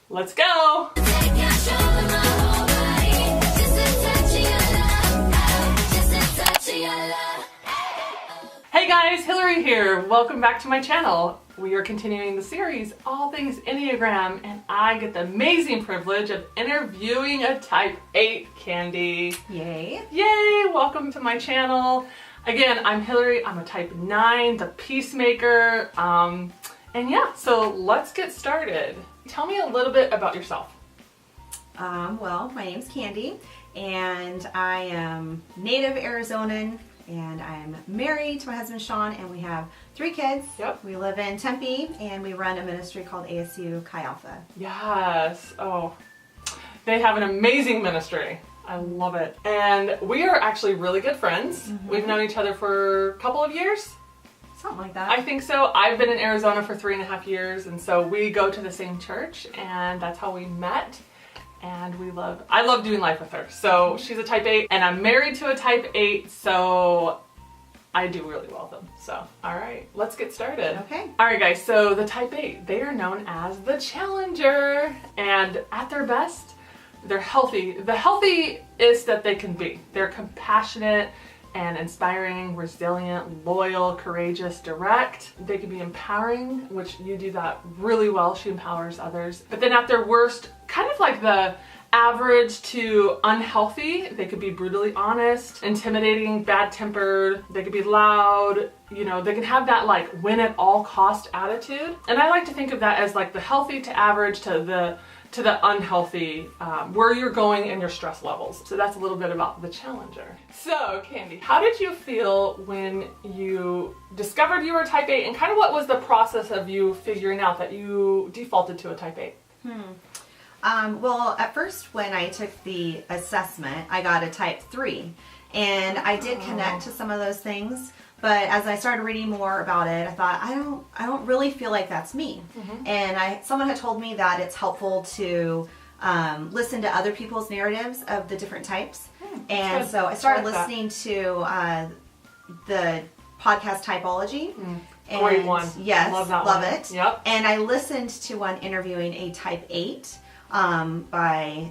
Let's go! Hey guys, Hillary here. Welcome back to my channel. We are continuing the series, All Things Enneagram, and I get the amazing privilege of interviewing a Type 8, Candy. Yay. Yay! Welcome to my channel. Again, I'm Hillary. I'm a Type 9, the peacemaker. And yeah, so let's get started. Tell me a little bit about yourself. Well, my name's Candy, and I am native Arizonan, and I'm married to my husband Sean, and we have 3 kids. Yep. We live in Tempe, and we run a ministry called ASU Chi Alpha. Yes. Oh, they have an amazing ministry. I love it. And we are actually really good friends. Mm-hmm. We've known each other for a couple of years. Something like that. I think so. I've been in Arizona for 3.5 years, and so we go to the same church, and that's how we met. And I love doing life with her. So she's a Type 8, and I'm married to a Type 8, so I do really well with them. So, all right, let's get started. Okay. All right, guys, so the Type 8, they are known as the Challenger, and at their best, they're healthy. The healthiest that they can be. They're compassionate and inspiring, resilient, loyal, courageous, direct. They can be empowering, which you do that really well. She empowers others. But then at their worst, kind of like the average to unhealthy, they could be brutally honest, intimidating, bad-tempered. They could be loud. You know, they can have that like win at all cost attitude. And I like to think of that as like the healthy to average to the unhealthy, where you're going in your stress levels. So that's a little bit about the Challenger. So, Candy, how did you feel when you discovered you were a Type 8, and kind of what was the process of you figuring out that you defaulted to a Type 8? Well, at first when I took the assessment, I got a Type 3, and I did connect to some of those things. But as I started reading more about it, I thought, I don't really feel like that's me. Mm-hmm. And someone had told me that it's helpful to listen to other people's narratives of the different types. And good. So I started listening to the podcast Typology. And great one. Yes, love it. Yep. And I listened to one interviewing a Type 8 by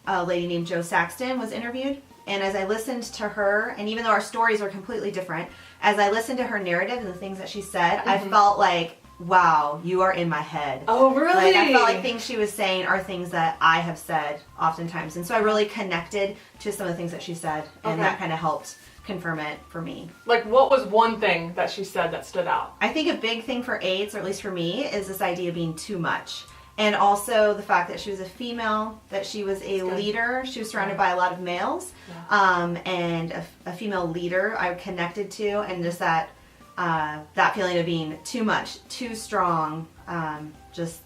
a lady named Jo Saxton was interviewed. And as I listened to her, and even though our stories were completely different, as I listened to her narrative and the things that she said, I felt like, wow, you are in my head. Oh, really? Like, I felt like things she was saying are things that I have said oftentimes. And so I really connected to some of the things that she said, and that kind of helped confirm it for me. Like, what was one thing that she said that stood out? I think a big thing for 8s, or at least for me, is this idea of being too much. And also the fact that she was a female, that she was a leader. She was surrounded by a lot of males, and a female leader I connected to, and just that feeling of being too much, too strong, just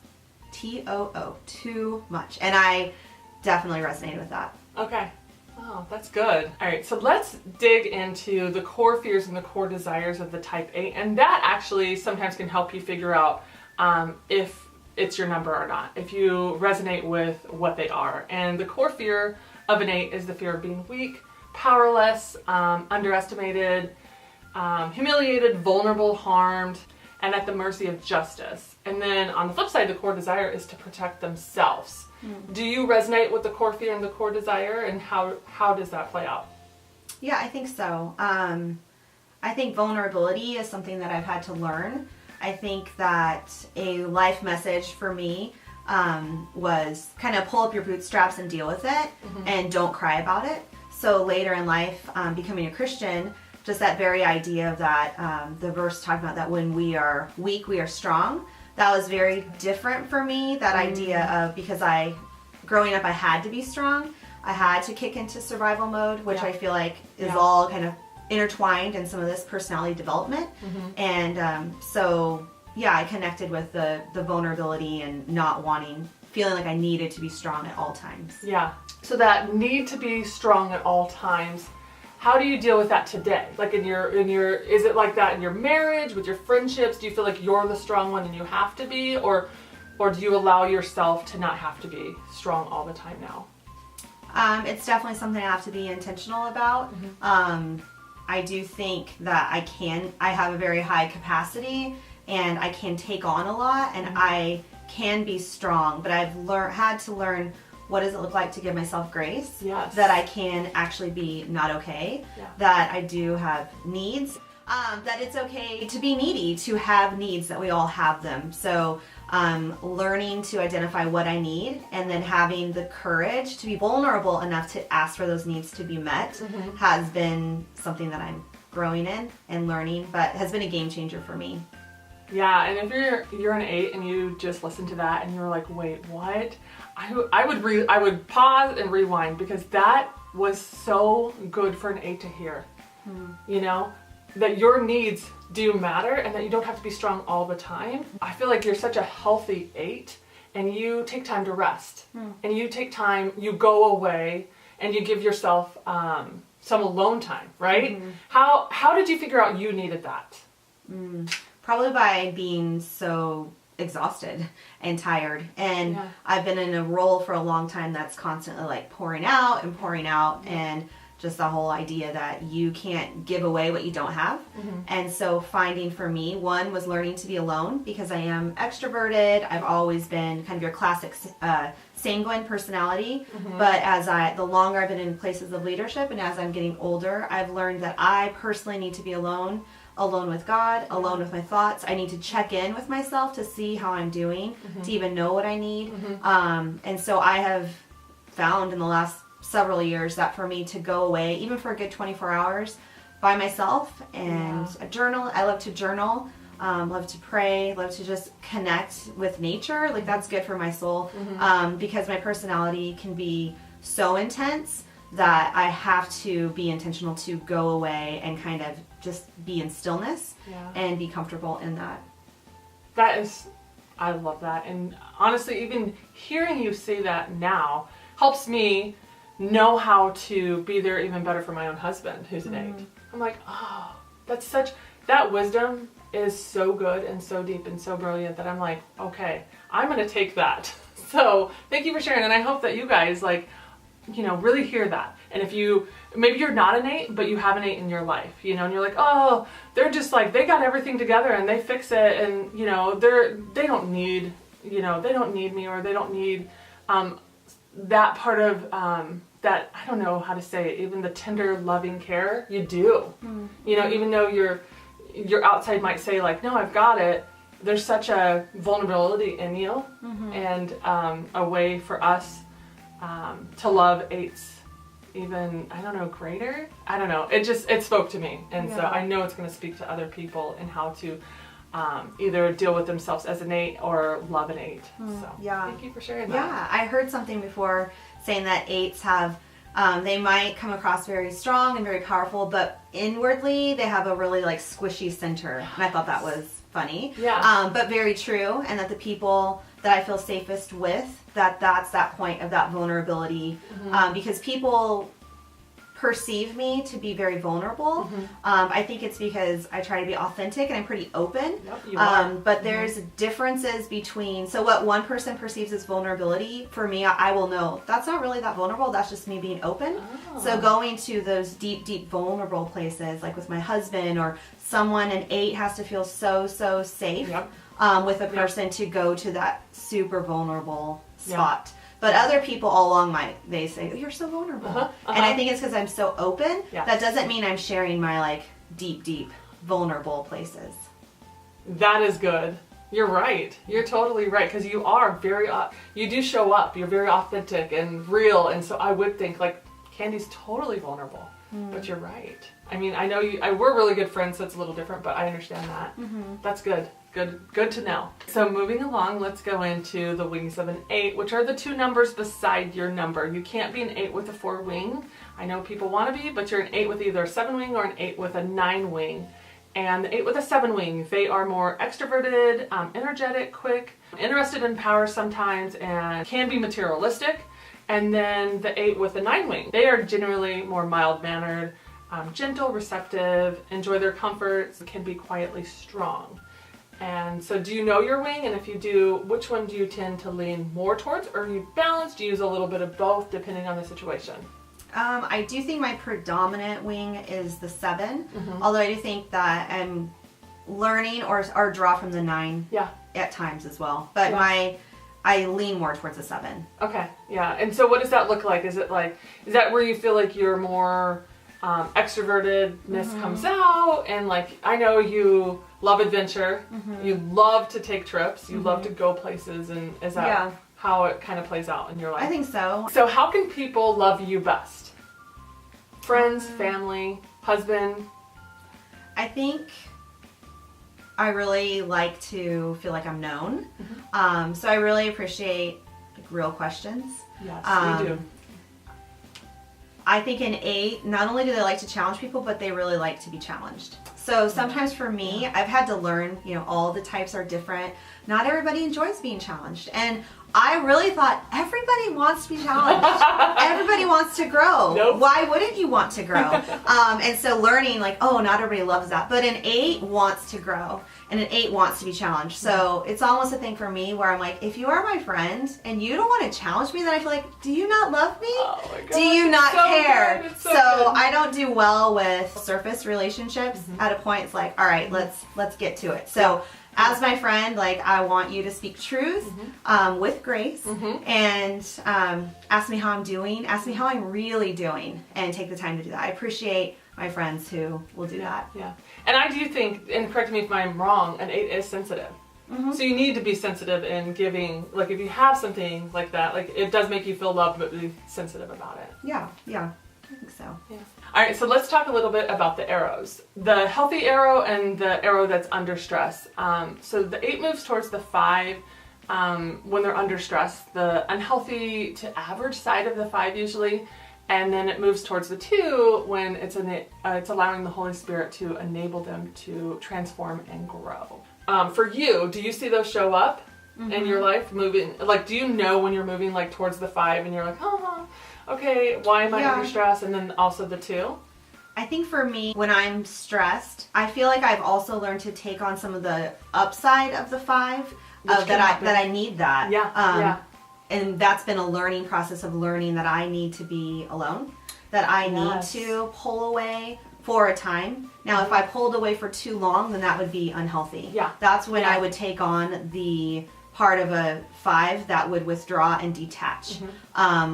TOO, too much. And I definitely resonated with that. Okay. Oh, that's good. All right, so let's dig into the core fears and the core desires of the Type 8, and that actually sometimes can help you figure out if it's your number or not, if you resonate with what they are. And the core fear of an 8 is the fear of being weak, powerless, underestimated, humiliated, vulnerable, harmed, and at the mercy of justice. And then on the flip side, the core desire is to protect themselves. Do you resonate with the core fear and the core desire, and how does that play out? Yeah, I think so. I think vulnerability is something that I've had to learn. I think that a life message for me was kind of pull up your bootstraps and deal with it, and don't cry about it. So later in life, becoming a Christian, just that very idea of that, the verse talking about that when we are weak, we are strong. That was very different for me, that idea of, because growing up, I had to be strong. I had to kick into survival mode, which I feel like is all kind of intertwined in some of this personality development. And so I connected with the vulnerability and not feeling like I needed to be strong at all times. Yeah. So that need to be strong at all times, how do you deal with that today? Like in your is it like that in your marriage, with your friendships? Do you feel like you're the strong one and you have to be, or do you allow yourself to not have to be strong all the time now? It's definitely something I have to be intentional about. I do think that I have a very high capacity, and I can take on a lot, and I can be strong, but I've had to learn what does it look like to give myself grace. Yes. That I can actually be not okay. Yeah. That I do have needs. That it's okay to be needy, to have needs, that we all have them. So learning to identify what I need and then having the courage to be vulnerable enough to ask for those needs to be met has been something that I'm growing in and learning, but has been a game changer for me. Yeah, and if you're an 8 and you just listen to that and you're like, wait, what? I would pause and rewind, because that was so good for an 8 to hear. You know, that your needs do matter and that you don't have to be strong all the time. I feel like you're such a healthy 8, and you take time to rest, and you take time, you go away, and you give yourself some alone time, right? How did you figure out you needed that? Probably by being so exhausted and tired. And I've been in a role for a long time that's constantly like pouring out, and just the whole idea that you can't give away what you don't have. And so finding, for me, one was learning to be alone, because I am extroverted. I've always been kind of your classic sanguine personality. But the longer I've been in places of leadership and as I'm getting older, I've learned that I personally need to be alone with God, alone with my thoughts. I need to check in with myself to see how I'm doing, to even know what I need. And so I have found in the last several years that for me to go away, even for a good 24 hours by myself, and a journal. I love to journal, love to pray, love to just connect with nature. Like, that's good for my soul, because my personality can be so intense that I have to be intentional to go away and kind of just be in stillness and be comfortable in that. I love that. And honestly, even hearing you say that now helps me know how to be there even better for my own husband, who's an 8. I'm like, oh, that wisdom is so good and so deep and so brilliant that I'm like, okay, I'm going to take that. So thank you for sharing. And I hope that you guys really hear that. And if maybe you're not an 8, but you have an 8 in your life, and you're like, oh, they're just like, they got everything together and they fix it. And, they don't need me, or they don't need, that part of, that, I don't know how to say it, even the tender, loving care you do. Even though your outside might say like, no, I've got it, there's such a vulnerability in you, and a way for us to love 8s even, I don't know, greater? I don't know. It spoke to me. And so I know it's going to speak to other people and how to either deal with themselves as an 8 or love an 8. So thank you for sharing that. Yeah, I heard something before saying that 8s have, they might come across very strong and very powerful, but inwardly they have a really squishy center. And I thought that was funny. But very true. And that the people that I feel safest with, that's that point of that vulnerability, because people perceive me to be very vulnerable. I think it's because I try to be authentic and I'm pretty open. You are. But there's differences between, so what one person perceives as vulnerability, for me, I will know that's not really that vulnerable. That's just me being open. So going to those deep, deep vulnerable places, like with my husband or someone, an 8 has to feel so safe with a person to go to that super vulnerable spot. But other people all along they say, oh, you're so vulnerable. And I think it's because I'm so open. That doesn't mean I'm sharing my deep, deep vulnerable places. That is good. You're right. You're totally right. Because you are you do show up. You're very authentic and real. And so I would think Candy's totally vulnerable. But you're right. I mean, I know we're really good friends, so it's a little different, but I understand that. That's good. Good to know. So moving along, let's go into the wings of an 8, which are the 2 numbers beside your number. You can't be an 8 with a 4 wing. I know people want to be, but you're an 8 with either a 7 wing or an 8 with a 9 wing. And the 8 with a 7 wing, they are more extroverted, energetic, quick, interested in power sometimes, and can be materialistic. And then the 8 with a 9 wing, they are generally more mild-mannered, gentle, receptive, enjoy their comforts, can be quietly strong. And so do you know your wing? And if you do, which one do you tend to lean more towards? Or are you balanced? Do you use a little bit of both depending on the situation? I do think my predominant wing is the 7, although I do think that I'm learning or draw from the 9 at times as well. But Yeah. I lean more towards a 7. Okay, yeah. And so what does that look like? Is that where you feel like you're more extrovertedness comes out, and like I know you love adventure, you love to take trips, you love to go places, and is that how it kind of plays out in your life? I think so. So how can people love you best? Friends, family, husband? I think I really like to feel like I'm known. So I really appreciate like, real questions. Yes, we do. I think an 8, not only do they like to challenge people, but they really like to be challenged. So sometimes for me, I've had to learn, all the types are different. Not everybody enjoys being challenged. And I really thought everybody wants to be challenged. Everybody wants to grow. Nope. Why wouldn't you want to grow? And so learning like, oh, not everybody loves that. But an 8 wants to grow. And an 8 wants to be challenged. So it's almost a thing for me where I'm like, if you are my friend and you don't want to challenge me, then I feel like, do you not love me? Oh my God, do you not so care? good. It's So good. I don't do well with surface relationships. At a point, it's like, all right, let's get to it. So as my friend, like I want you to speak truth with grace and ask me how I'm doing. Ask me how I'm really doing, and take the time to do that. I appreciate my friends who will do that. Yeah. And I do think, and correct me if I'm wrong, an 8 is sensitive. So you need to be sensitive in giving, like if you have something like that, like it does make you feel loved, but be sensitive about it. Yeah, I think so. Yeah. All right, so let's talk a little bit about the arrows. The healthy arrow and the arrow that's under stress. So the 8 moves towards the 5 when they're under stress. The unhealthy to average side of the 5 usually. And then it moves towards the 2 when it's allowing the Holy Spirit to enable them to transform and grow. For you, do you see those show up in your life moving? Like, do you know when you're moving like towards the 5 and you're like, oh, okay, why am I under stress? And then also the 2? I think for me, when I'm stressed, I feel like I've also learned to take on some of the upside of the 5, that I need that. Yeah. And that's been a learning process of learning that I need to be alone, that I need to pull away for a time. Now, if I pulled away for too long, then that would be unhealthy. Yeah. That's when I would take on the part of a 5 that would withdraw and detach,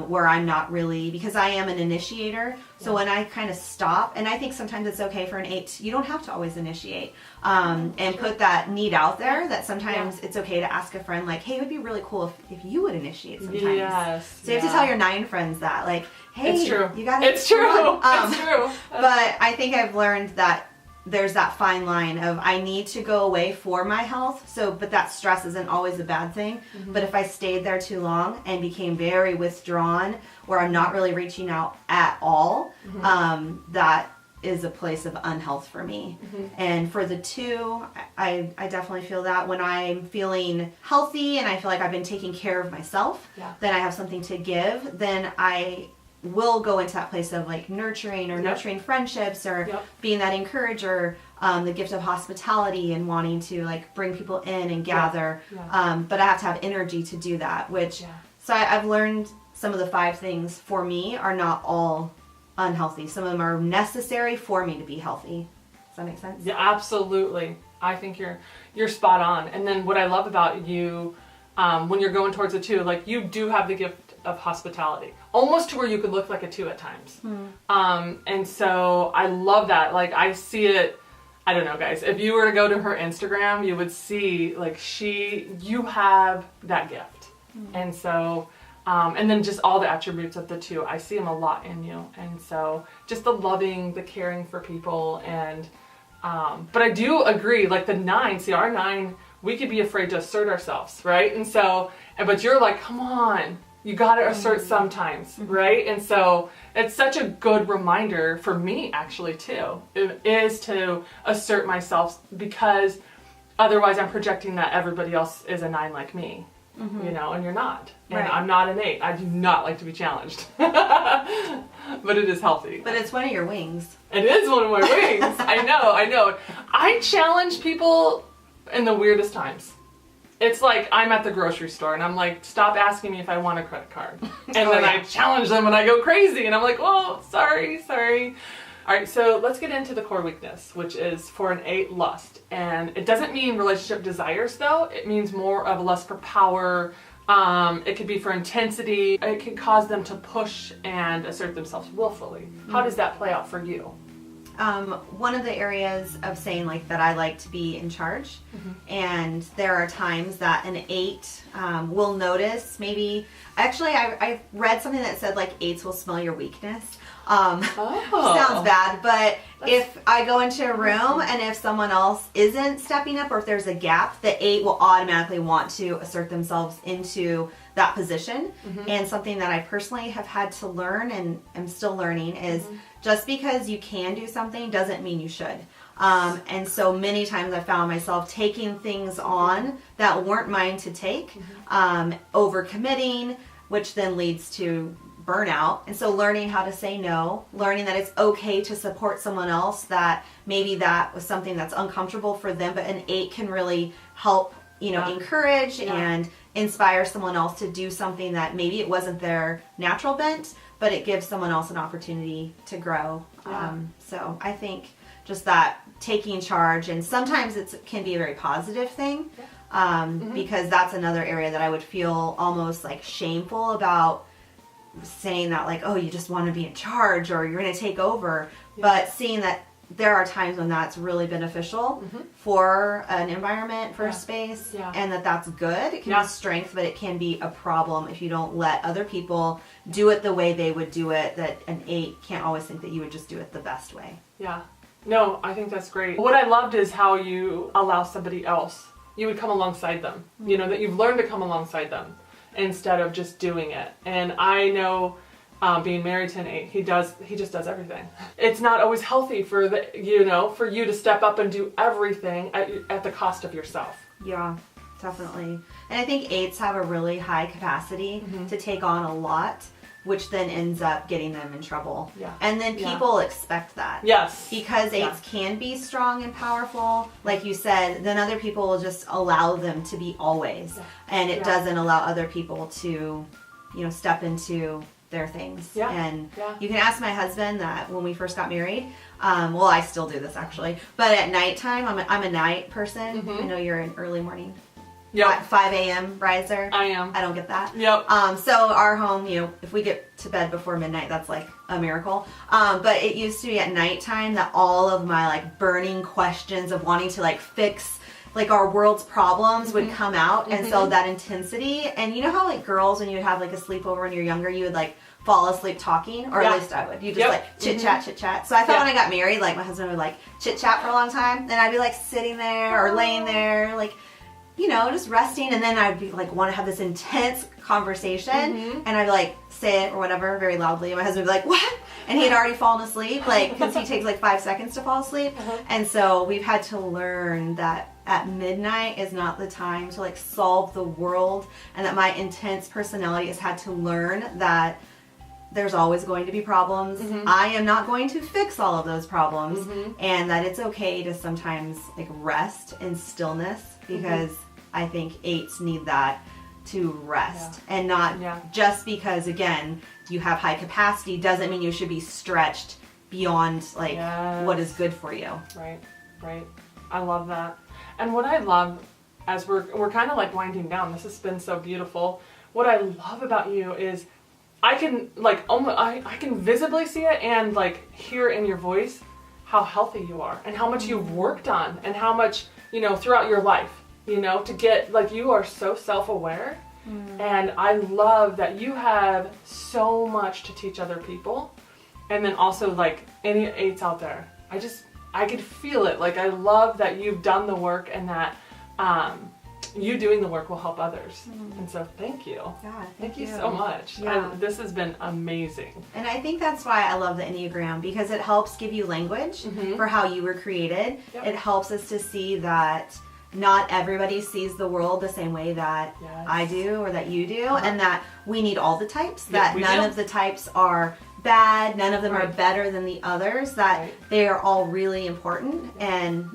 where I'm not really, because I am an initiator. So when I kind of stop, and I think sometimes it's okay for an 8, you don't have to always initiate, and put that need out there, that sometimes it's okay to ask a friend like, hey, it would be really cool if you would initiate sometimes. Yes. So you have to tell your 9 friends that, like, hey, it's true. You gotta. It's true. It's true. But I think I've learned that there's that fine line of I need to go away for my health. So, but that stress isn't always a bad thing. But if I stayed there too long and became very withdrawn, where I'm not really reaching out at all, that is a place of unhealth for me. And for the 2, I definitely feel that when I'm feeling healthy and I feel like I've been taking care of myself, then I have something to give, then I will go into that place of like nurturing friendships or being that encourager, the gift of hospitality and wanting to like bring people in and gather. But I have to have energy to do that, so I've learned some of the 5 things for me are not all unhealthy. Some of them are necessary for me to be healthy. Does that make sense? Yeah, absolutely. I think you're spot on. And then what I love about you, when you're going towards a 2, like you do have the gift of hospitality, almost to where you could look like a 2 at times. And so I love that. Like I see it, I don't know guys, if you were to go to her Instagram, you would see like you have that gift. And so, and then just all the attributes of the 2, I see them a lot in you. And so just the loving, the caring for people. And, but I do agree, like the 9, see our 9, we could be afraid to assert ourselves, right? And so, but you're like, come on, you got to assert sometimes, right? And so it's such a good reminder for me actually too, is to assert myself, because otherwise I'm projecting that everybody else is a 9 like me, and you're not. And I'm not an 8. I do not like to be challenged, but it is healthy. But it's one of your wings. It is one of my wings. I know. I challenge people in the weirdest times. It's like I'm at the grocery store and I'm like, stop asking me if I want a credit card. And then I challenge them and I go crazy and I'm like, oh, sorry. All right, so let's get into the core weakness, which is for an 8, lust. And it doesn't mean relationship desires, though. It means more of a lust for power. It could be for intensity. It can cause them to push and assert themselves willfully. How does that play out for you? One of the areas of saying like that I like to be in charge, and there are times that an 8 will notice maybe. Actually, I read something that said like 8s will smell your weakness. Sounds bad, but if I go into a room and if someone else isn't stepping up, or if there's a gap, the 8 will automatically want to assert themselves into that position. And something that I personally have had to learn and am still learning is just because you can do something doesn't mean you should. And so many times I found myself taking things on that weren't mine to take, overcommitting, which then leads to burnout. And so learning how to say no, learning that it's okay to support someone else, that maybe that was something that's uncomfortable for them, but an 8 can really help, encourage and inspire someone else to do something that maybe it wasn't their natural bent, but it gives someone else an opportunity to grow. So I think just that taking charge, and sometimes it can be a very positive thing, because that's another area that I would feel almost like shameful about saying that, like, oh, you just want to be in charge or you're going to take over. But seeing that there are times when that's really beneficial for an environment, for a space, and that's good. It can be strength, but it can be a problem if you don't let other people do it the way they would do it, that an 8 can't always think that you would just do it the best way. No, I think that's great. What I loved is how you allow somebody else, you would come alongside them, that you've learned to come alongside them instead of just doing it. And I know, being married to an 8, he just does everything. It's not always healthy for for you to step up and do everything at the cost of yourself. Yeah, definitely. And I think 8s have a really high capacity to take on a lot, which then ends up getting them in trouble. And then people expect that. Yes. Because 8s can be strong and powerful, like you said, then other people will just allow them to be always. And it doesn't allow other people to, step into their things. And you can ask my husband that when we first got married, well, I still do this actually, but at nighttime, I'm a night person. I know you're an early morning. 5 a.m. riser. I am. I don't get that. So our home, if we get to bed before midnight, that's like a miracle. But it used to be at nighttime that all of my like burning questions of wanting to like fix like our world's problems would come out. And so that intensity, and you know how like girls, when you would have like a sleepover when you're younger, you would like fall asleep talking, or at least I would. You just like chit chat. So I thought when I got married, like my husband would like chit chat for a long time, and I'd be like sitting there or laying there, like, just resting, and then I'd be like want to have this intense conversation, and I'd like say it or whatever very loudly, and my husband would be like, what? And he had already fallen asleep, like, because he takes like 5 seconds to fall asleep. And so we've had to learn that at midnight is not the time to like solve the world, and that my intense personality has had to learn that there's always going to be problems. I am not going to fix all of those problems, and that it's okay to sometimes like rest in stillness, because I think 8s need that to rest, and not just because, again, you have high capacity doesn't mean you should be stretched beyond like what is good for you. Right. I love that. And what I love, as we're kind of like winding down, this has been so beautiful. What I love about you is I can like I can visibly see it and like hear in your voice how healthy you are, and how much you've worked on, and how much throughout your life, to get like, you are so self-aware. And I love that you have so much to teach other people. And then also like any 8s out there, I could feel it. Like, I love that you've done the work, and that you doing the work will help others. And so thank you. Thank you so much. This has been amazing. And I think that's why I love the Enneagram, because it helps give you language for how you were created. It helps us to see that not everybody sees the world the same way that I do or that you do, and that we need all the types, that none of the types are bad, none of them are Right. better than the others, that Right. they are all really important. And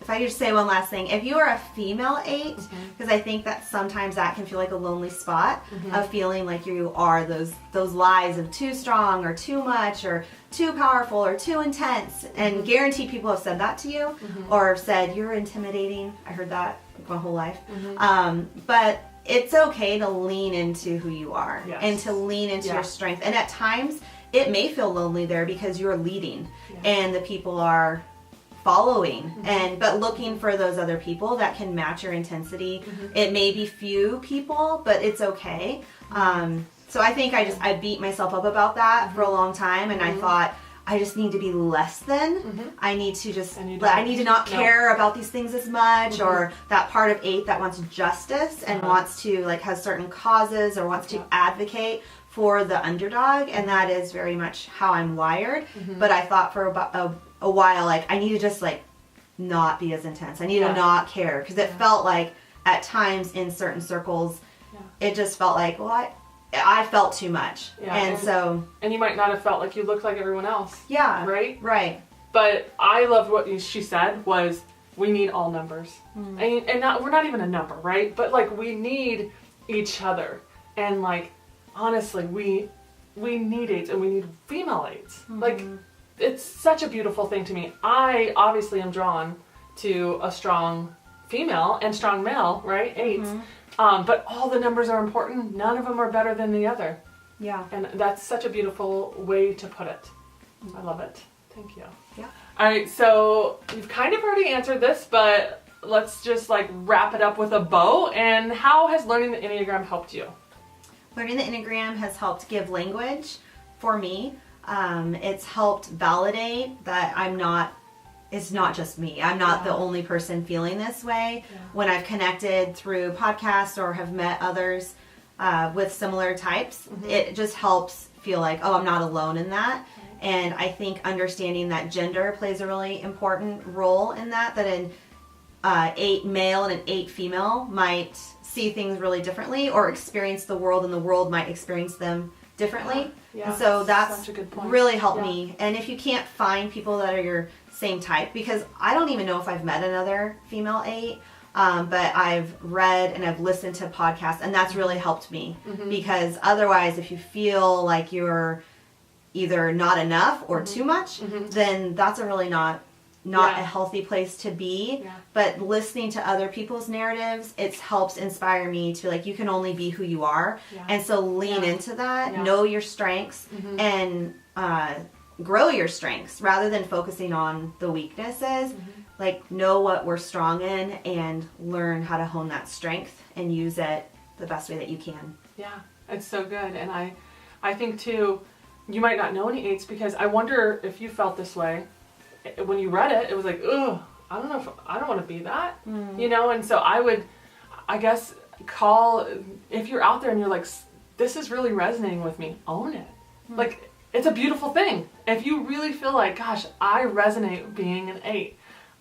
if I could just say one last thing, if you are a female 8, because I think that sometimes that can feel like a lonely spot of feeling like you are those lies of too strong or too much or too powerful or too intense, and guaranteed people have said that to you or said you're intimidating. I heard that my whole life. But it's okay to lean into who you are Yes. and to lean into Yeah. your strength. And at times it may feel lonely there because you're leading Yeah. and the people are following but looking for those other people that can match your intensity. It may be few people, but it's okay. So I think I beat myself up about that for a long time, and I thought I just need to be less than. I need to just And you I need to not don't. care about these things as much, or that part of 8 that wants justice and wants to has certain causes or wants to advocate for the underdog, and that is very much how I'm wired. But I thought for about a while, I need to just not be as intense. I need to not care, because it felt like at times in certain circles, it just felt like, I felt too much. Yeah, And so, And you might not have felt like you looked like everyone else. yeah. Right? Right. But I loved what she said was, we need all numbers. And we're not even a number, right? But we need each other. And honestly, we need 8s, and we need female 8s. It's such a beautiful thing to me. I obviously am drawn to a strong female and strong male, right? 8s. But all the numbers are important. None of them are better than the other. Yeah. And that's such a beautiful way to put it. I love it. Thank you. Yeah. All right, so you've kind of already answered this, but let's just wrap it up with a bow. And how has learning the Enneagram helped you? Learning the Enneagram has helped give language for me. It's helped validate that it's not just me. I'm not the only person feeling this way. Yeah. When I've connected through podcasts or have met others with similar types, it just helps feel like, I'm not alone in that. And I think understanding that gender plays a really important role in that an 8 male and an 8 female might see things really differently or experience the world, and the world might experience them differently. Yeah, And so that's such a good point. really helped Yeah. me. And if you can't find people that are your same type, because I don't even know if I've met another female 8, but I've read and I've listened to podcasts, and that's really helped me. Because otherwise, if you feel like you're either not enough or too much, then that's a really not Yeah. a healthy place to be. Yeah. But listening to other people's narratives, it helps inspire me to you can only be who you are. Yeah. And so lean Yeah. into that, Yeah. know your strengths, and grow your strengths rather than focusing on the weaknesses. Know what we're strong in and learn how to hone that strength and use it the best way that you can. Yeah, it's so good. And I think too, you might not know any 8s, because I wonder if you felt this way. When you read it, it was ugh, I don't know if I don't want to be that, and so I guess if you're out there and you're this is really resonating with me, own it. It's a beautiful thing. If you really feel gosh, I resonate being an 8.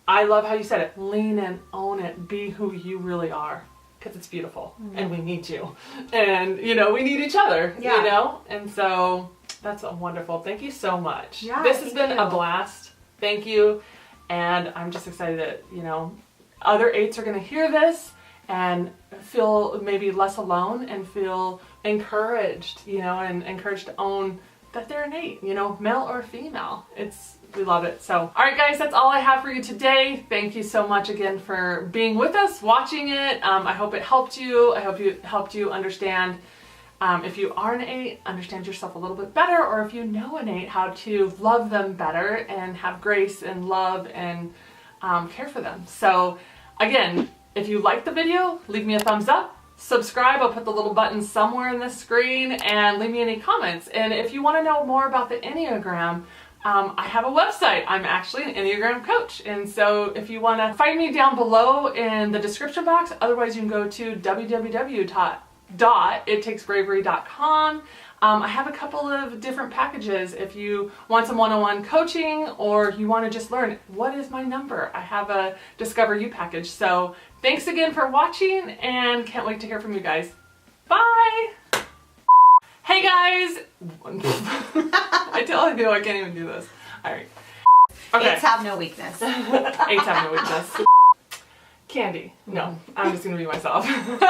I love how you said it. Lean in, own it, be who you really are, because it's beautiful, and we need you, and we need each other, and so that's wonderful. Thank you so much. Yeah, this has thank been you. a blast. Thank you. And I'm just excited that, other 8s are going to hear this and feel maybe less alone and feel encouraged, and encouraged to own that they're an 8, male or female. We love it. So, all right, guys, that's all I have for you today. Thank you so much again for being with us, watching it. I hope it helped you. I hope it helped you understand, if you are an 8, understand yourself a little bit better, or if you know an 8, how to love them better and have grace and love and care for them. So again, if you liked the video, leave me a thumbs up, subscribe. I'll put the little button somewhere in the screen, and leave me any comments. And if you want to know more about the Enneagram, I have a website. I'm actually an Enneagram coach. And so if you want to find me down below in the description box, otherwise you can go to www.ittakesbravery.com. I have a couple of different packages if you want some one-on-one coaching, or you want to just learn what is my number. I have a Discover You package. So thanks again for watching, and can't wait to hear from you guys. Bye! Hey guys! I tell you, I can't even do this. Alright. Okay. Eights have no weakness. Eights have no weakness. Candy. No, I'm just gonna be myself. Perfect.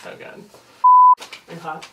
So good. Are you hot?